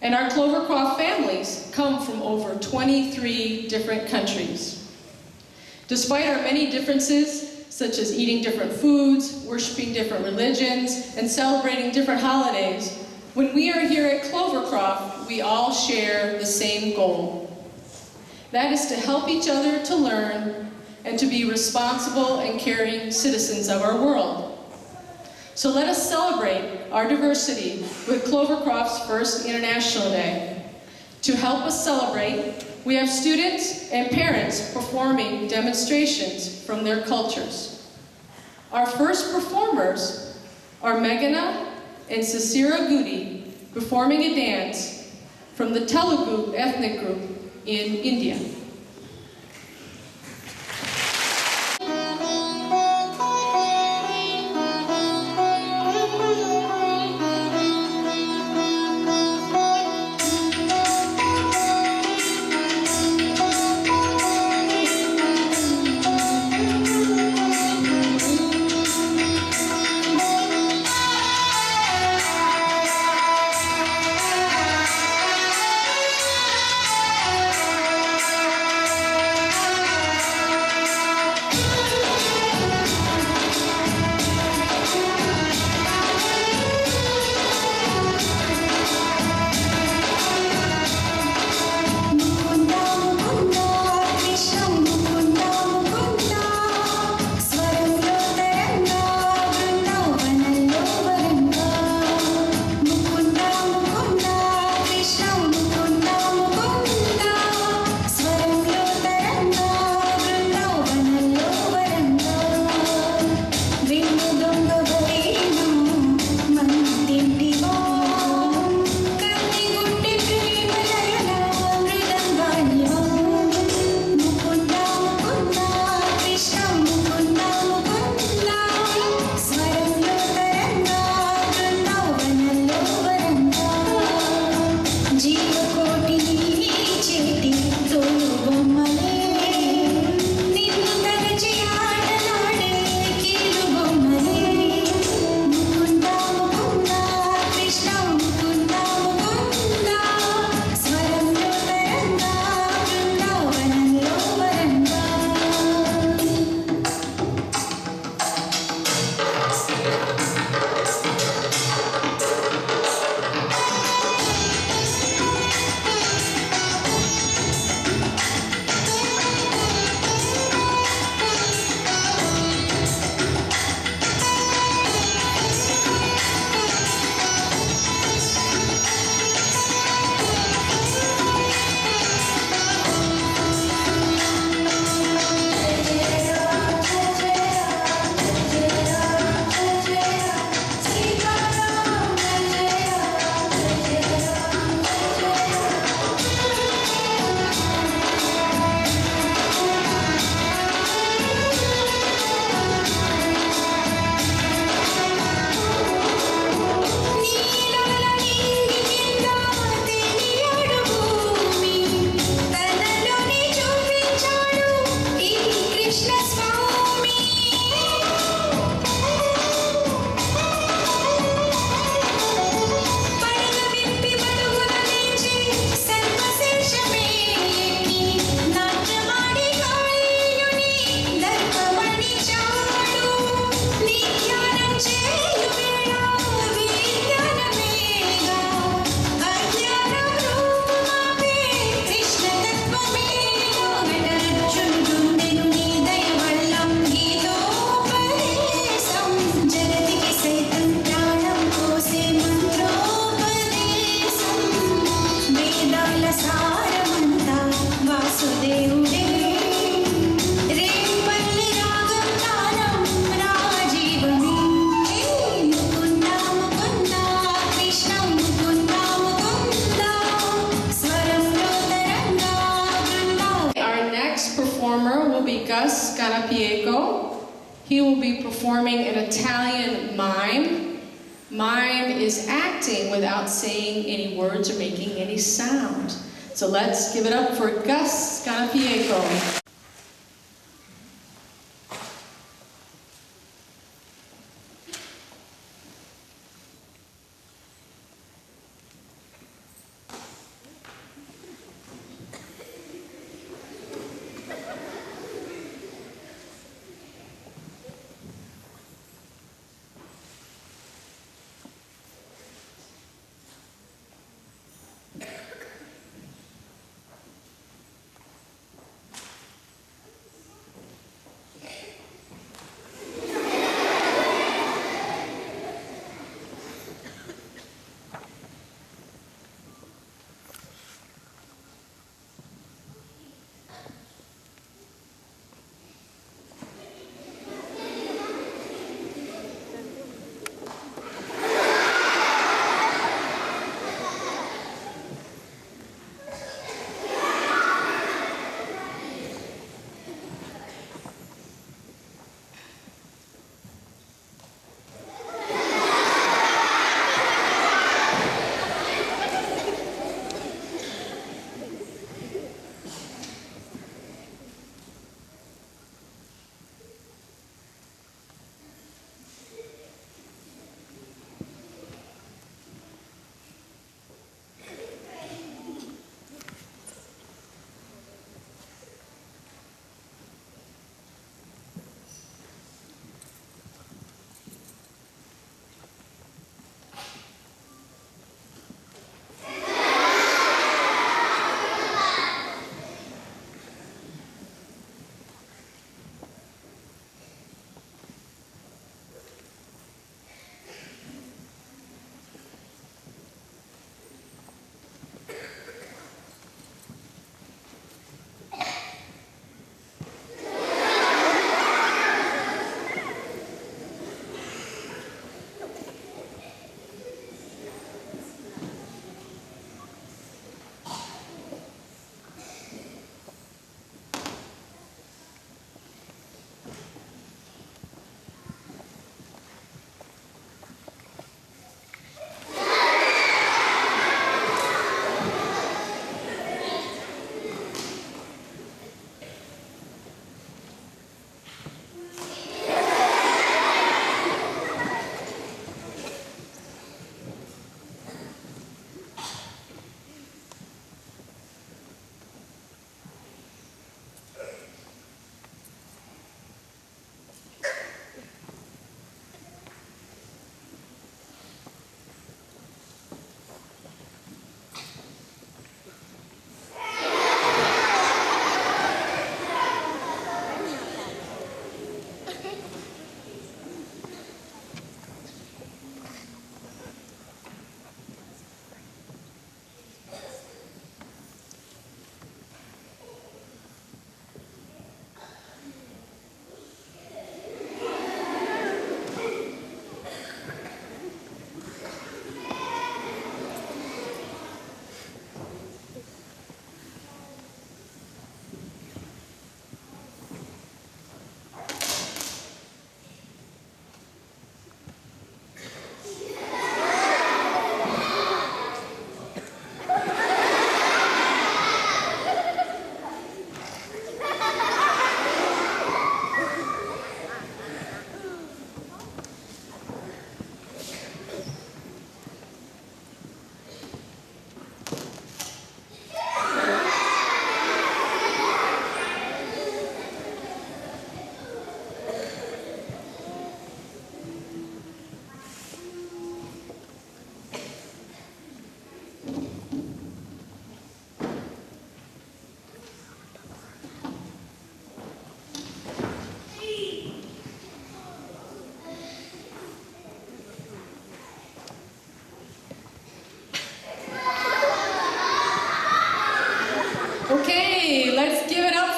And our Clovercroft families come from over 23 different countries. Despite our many differences, such as eating different foods, worshiping different religions, and celebrating different holidays, when we are here at Clovercroft, we all share the same goal. That is to help each other to learn and to be responsible and caring citizens of our world. So let us celebrate our diversity with Clovercroft's first International Day. To help us celebrate, we have students and parents performing demonstrations from their cultures. Our first performers are Meghana and Sasira Gudi performing a dance from the Telugu ethnic group in India. He will be performing an Italian mime. Mime is acting without saying any words or making any sound. So let's give it up for Gus Scanapiego.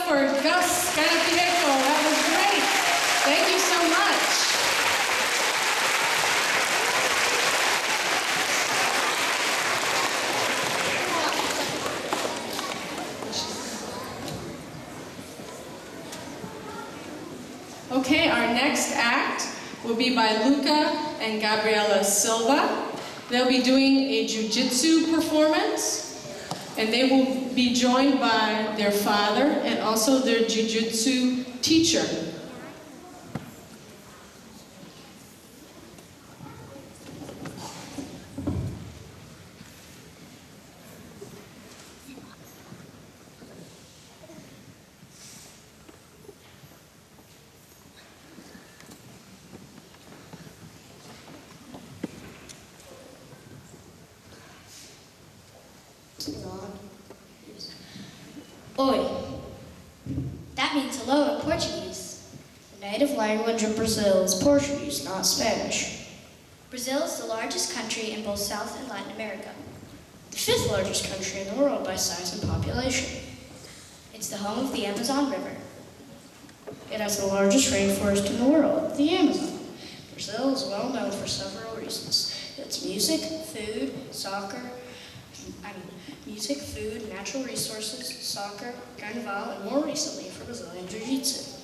for Gus Canapieco. That was great. Thank you so much. Okay, our next act will be by Luca and Gabriela Silva. They'll be doing a jiu-jitsu performance, and they will be joined by their father and also their jiu-jitsu teacher. Oi. That means hello in Portuguese. The native language of Brazil is Portuguese, not Spanish. Brazil is the largest country in both South and Latin America. The fifth largest country in the world by size and population. It's the home of the Amazon River. It has the largest rainforest in the world, the Amazon. Brazil is well known for several reasons. Its music, food, natural resources, soccer, carnival, and more recently for Brazilian Jiu-Jitsu.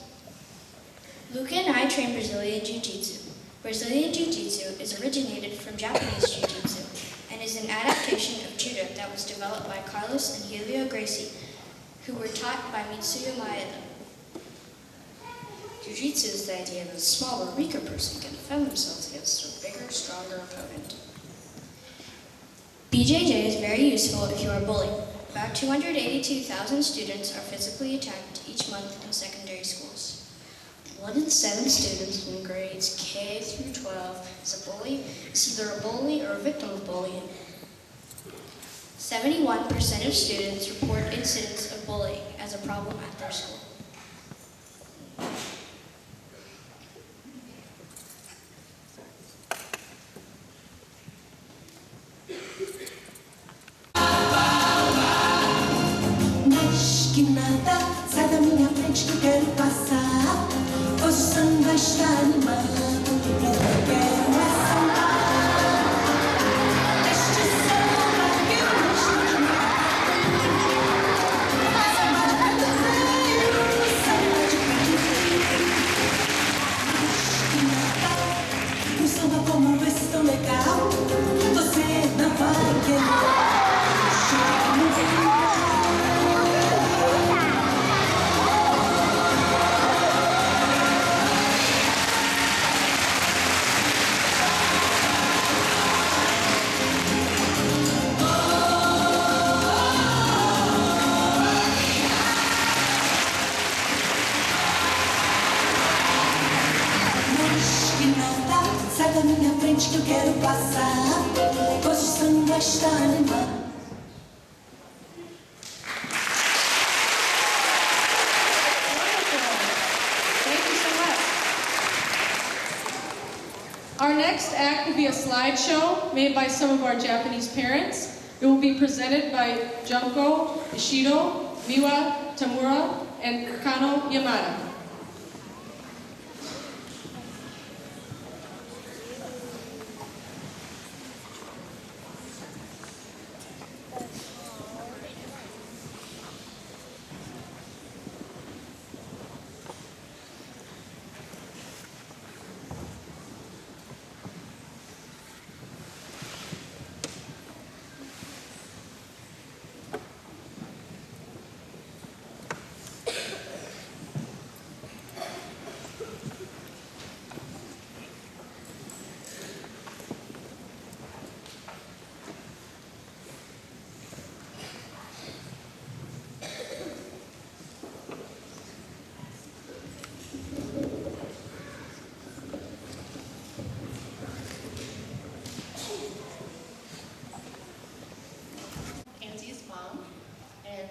Luca and I train Brazilian Jiu-Jitsu. Brazilian Jiu-Jitsu is originated from Japanese Jiu-Jitsu and is an adaptation of Judo that was developed by Carlos and Helio Gracie, who were taught by Mitsuyo Maeda. Jiu-Jitsu is the idea that a smaller, weaker person can defend themselves against a bigger, stronger opponent. BJJ is very useful if you are bullied. About 282,000 students are physically attacked each month in secondary schools. 1 in 7 students in grades K through 12 is either a bully or a victim of bullying. 71% of students report incidents of bullying as a problem at their school. Sai da minha frente que eu quero passar. Hoje o samba está animado, tudo que eu quero é sambar. Este samba que eu gosto de samba de cantoneiro, samba de cantoneiro. Mas que nada, um samba como esse tão legal, você não vai querer. Sai da minha frente que eu quero passar. Hoje o samba está animado. Thank you so much. Our next act will be a slideshow made by some of our Japanese parents. It will be presented by Junko Ishido, Miwa Tamura, and Kano Yamada.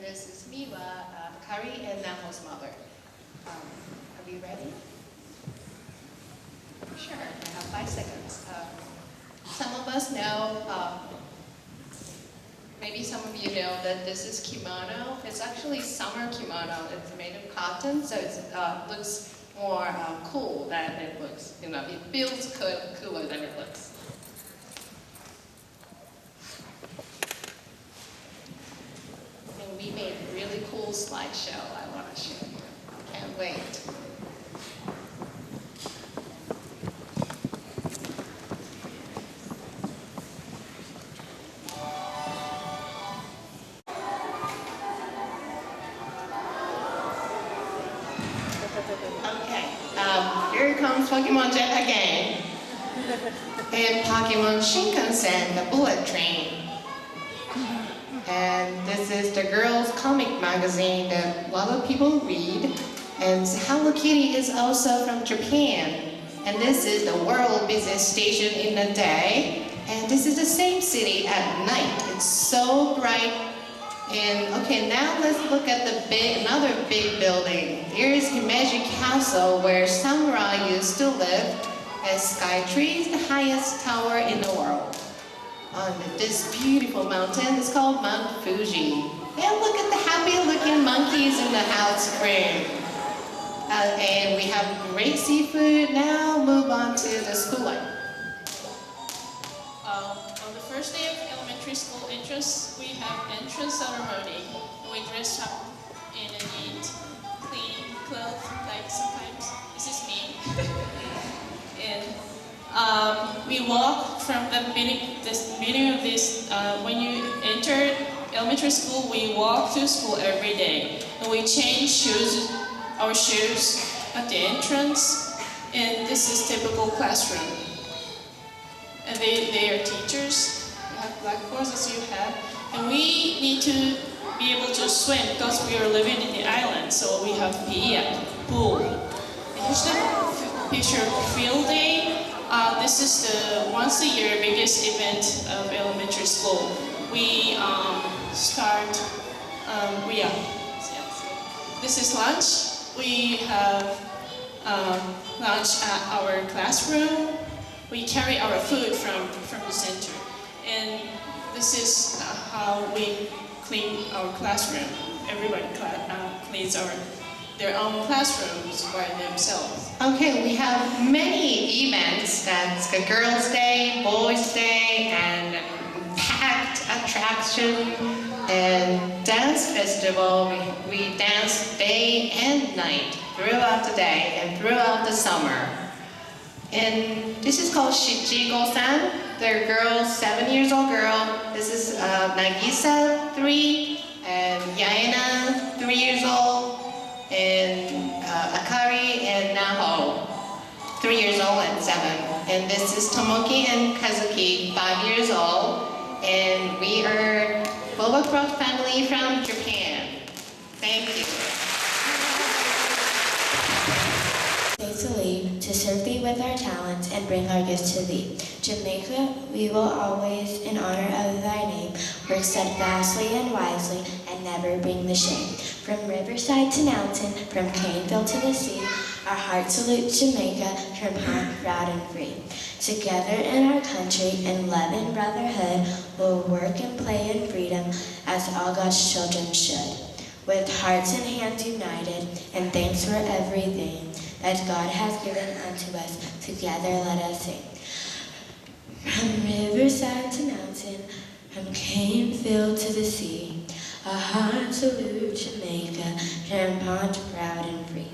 This is Miwa, Kari, and Naho's mother. Are we ready? Sure, I have 5 seconds. Some of us know Maybe some of you know that this is kimono. It's actually summer kimono. It's made of cotton, so it looks more cool than it looks. You know, it feels cooler than it looks. And we made a really cool slideshow I want to show you. Can't wait. Okay, here comes Pokemon Jet again. And Pokemon Shinkansen, the bullet train. And this is the girls' comic magazine that a lot of people read. And Hello Kitty is also from Japan. And this is the world business station in the day. And this is the same city at night. It's so bright. And okay, now let's look at another big building. Here's Himeji Castle, where samurai used to live. And Skytree is the highest tower in the world. On this beautiful mountain, it's called Mount Fuji. And look at the happy-looking monkeys in the house frame. And we have great seafood. Now move on to the school life. On the first day of elementary school entrance, we have entrance ceremony. We dress up in a neat, clean clothes, like sometimes this is me. And we walk from the beginning of this. When you enter elementary school, we walk to school every day, and we change our shoes at the entrance. And this is typical classroom. And they are teachers. We have blackboards as you have. And we need to be able to swim because we are living in the island. So we have PE at the pool. And here's the picture of field day. This is the once a year biggest event of elementary school. We This is lunch. We have lunch at our classroom. We carry our food from the center. And this is how we clean our classroom. Everybody cleans their own classrooms by themselves. Okay, we have many events. That's the Girls' Day, Boys' Day, and packed attraction and dance festival. We dance day and night throughout the day and throughout the summer. And this is called Shichigo-san. They're girls, 7-year-old girl. This is Nagisa, 3, and Yaena, 3 years old, and Akari and Naho, 3 years old and 7. And this is Tomoki and Kazuki, 5 years old. And we are Clovercroft family from Japan. Thank you. To lead, to serve thee with our talents and bring our gifts to thee. Jamaica, we will always, in honor of thy name, work steadfastly and wisely, and never bring the shame. From riverside to mountain, from Caneville to the sea, our hearts salute Jamaica, from home proud and free. Together in our country, in love and brotherhood, we'll work and play in freedom, as all God's children should. With hearts and hands united, and thanks for everything that God has given unto us, together let us sing. From riverside to mountain, from Caneville to the sea, a heart salute Jamaica, Champont proud and free.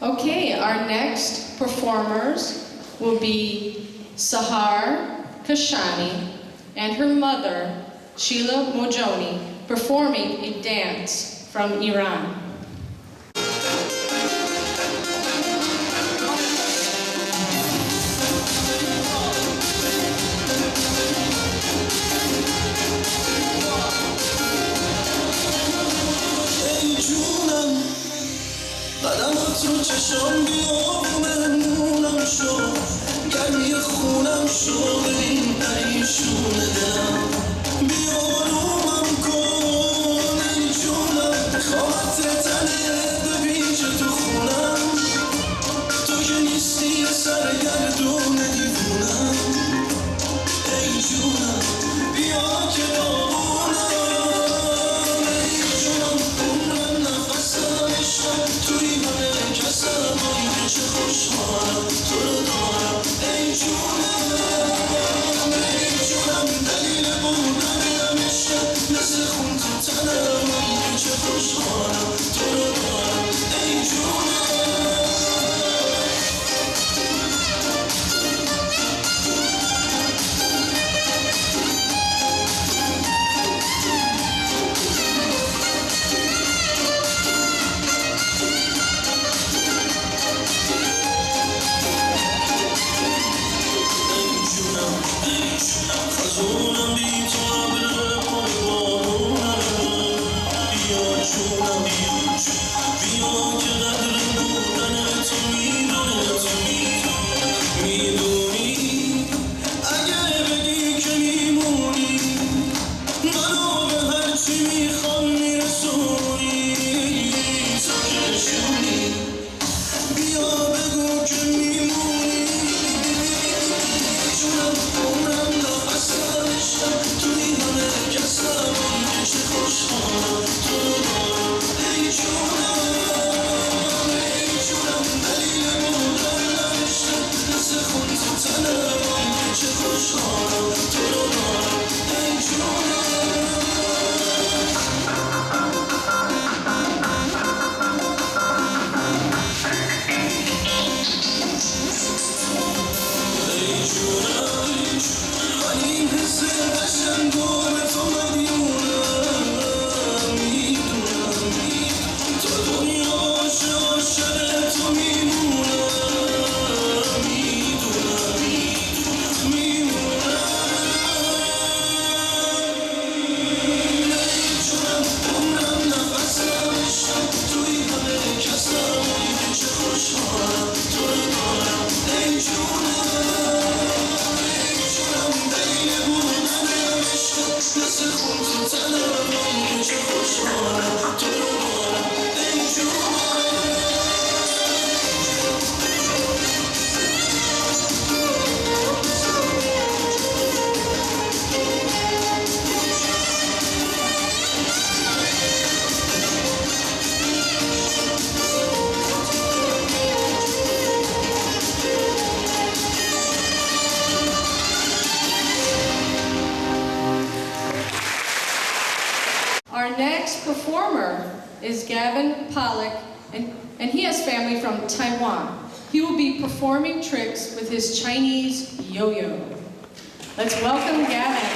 Okay, our next performers will be Sahar Kashani and her mother, Sheila Mojoni, performing a dance from Iran. تو چشام بیام مهمونم شو گرمی خونم شو این پریشون دلم بیا آرومم کن ای جونم خواهد تنه ببیچه تو خونم تو که نیستی سرگردون دیوونم ای جونم بیا Our next performer is Gavin Pollock, and he has family from Taiwan. He will be performing tricks with his Chinese yo-yo. Let's welcome Gavin.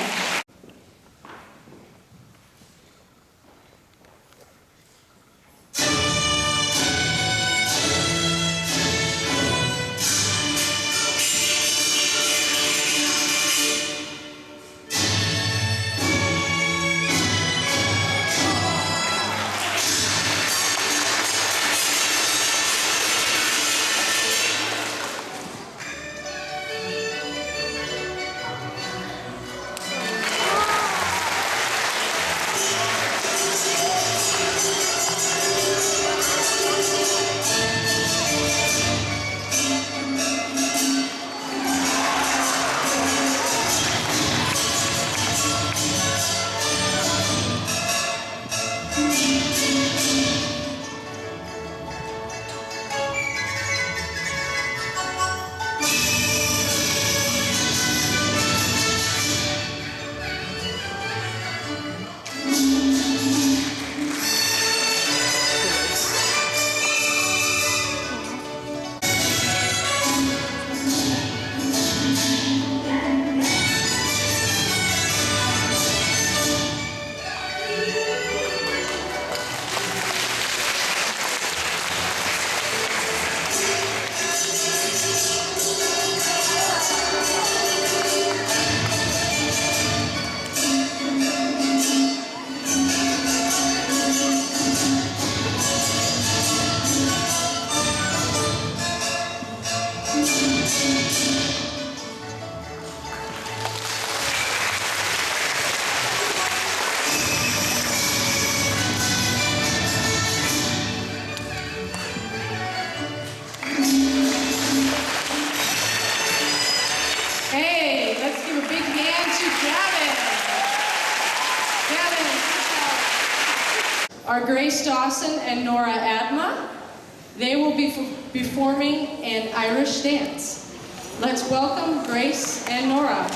are Grace Dawson and Nora Adma. They will be performing an Irish dance. Let's welcome Grace and Nora.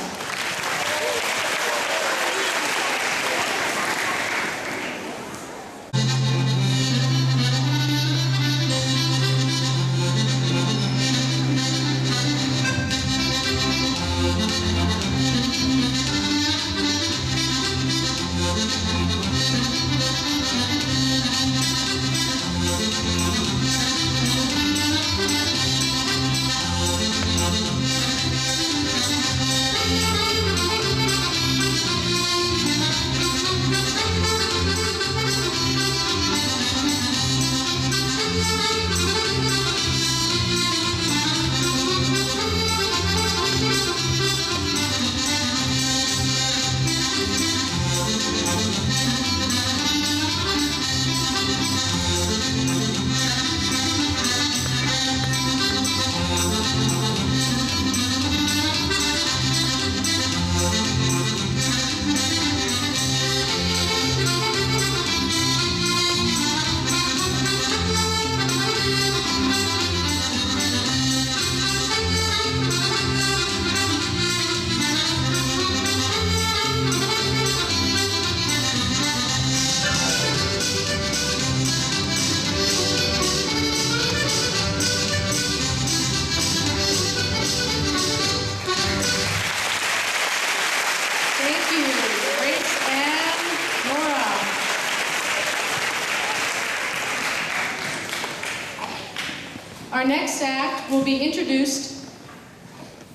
Our next act will be introduced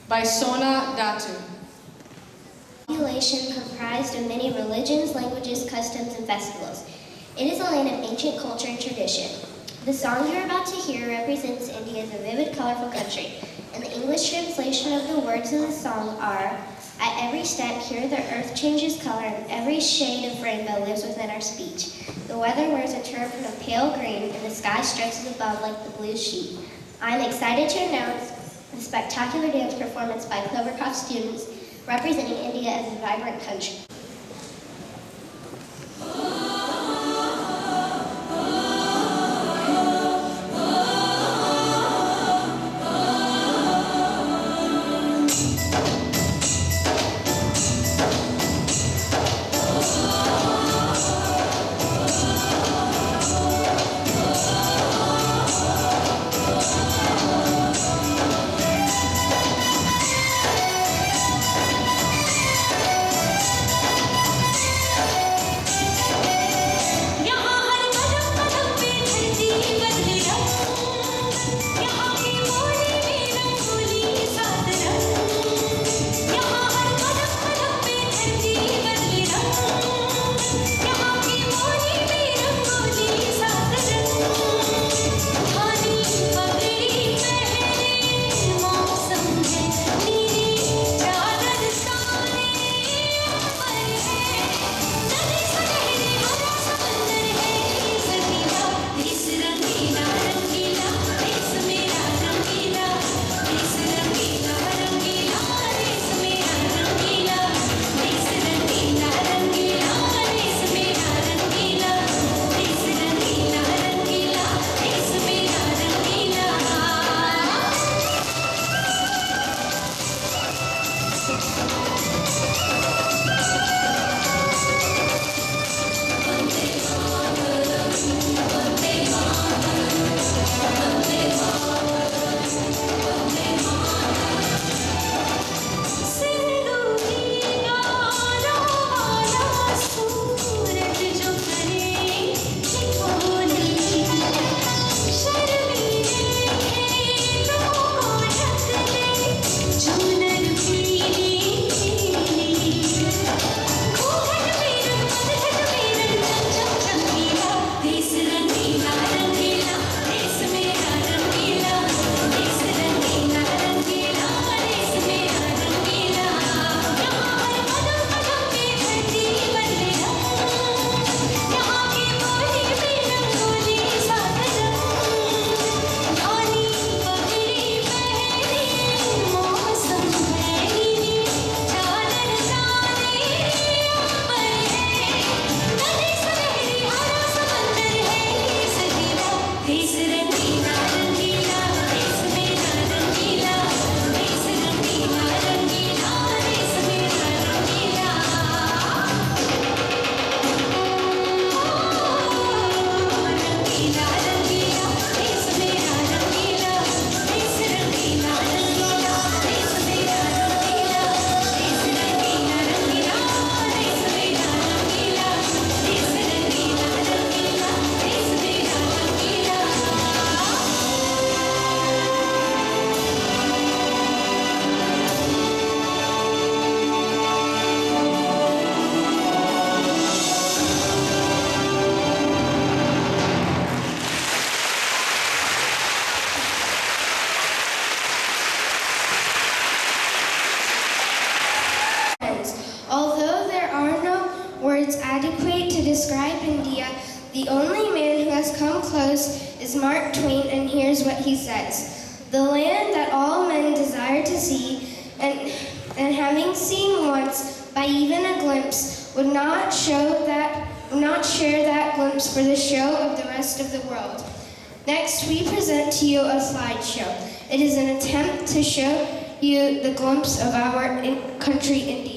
by Sona Datu. Population comprised of many religions, languages, customs, and festivals. It is a land of ancient culture and tradition. The song you're about to hear represents India as a vivid, colorful country, and the English translation of the words of the song are, "At every step here the earth changes color, and every shade of rainbow lives within our speech. The weather wears a turban of pale green, and the sky stretches above like the blue sheet." I'm excited to announce the spectacular dance performance by Clovercroft students representing India as a vibrant country. describe India, the only man who has come close is Mark Twain, and here's what he says. The land that all men desire to see, and having seen once by even a glimpse, would not share that glimpse for the show of the rest of the world. Next, we present to you a slideshow. It is an attempt to show you the glimpse of our country, India.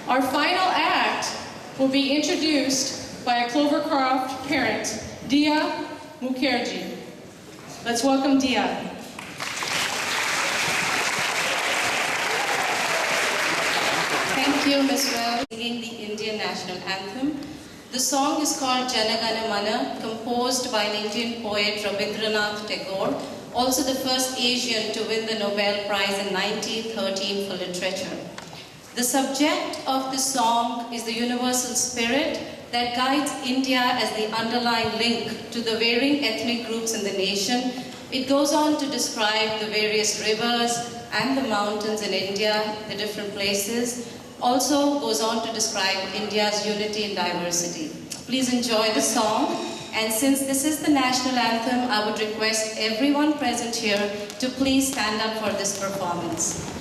Our final act will be introduced by a Clovercroft parent, Dia Mukherjee. Let's welcome Dia. you, Ms. Well, singing the Indian national anthem. The song is called Jana Gana Mana, composed by an Indian poet Rabindranath Tagore, also the first Asian to win the Nobel Prize in 1913 for literature. The subject of the song is the universal spirit that guides India as the underlying link to the varying ethnic groups in the nation. It goes on to describe the various rivers and the mountains in India, the different places. Also goes on to describe India's unity and diversity. Please enjoy the song. And since this is the national anthem, I would request everyone present here to please stand up for this performance.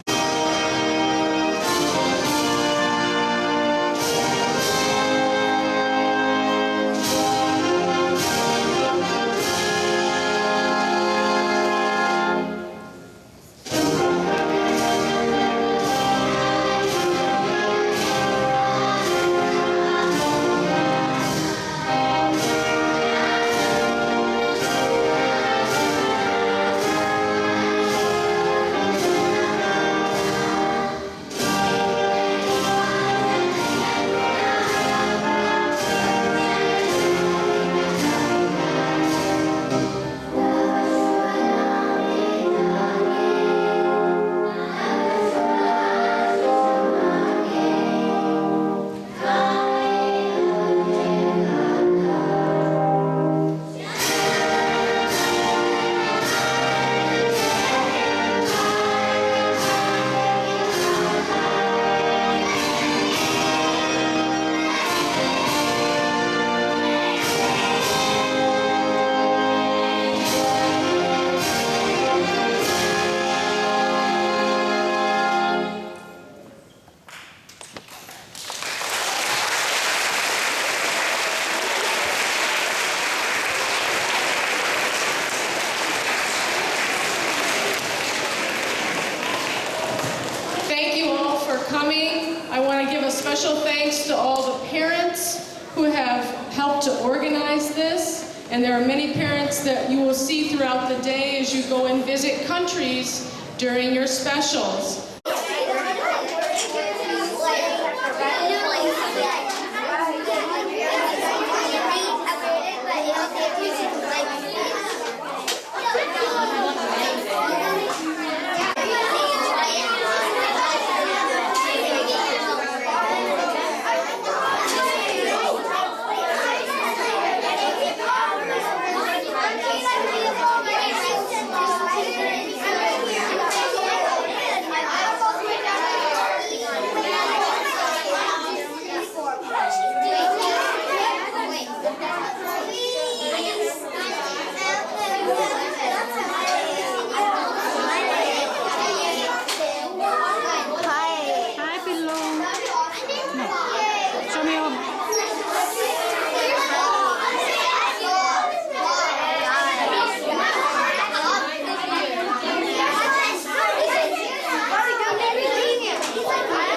I want to give a special thanks to all the parents who have helped to organize this. And there are many parents that you will see throughout the day as you go and visit countries during your specials.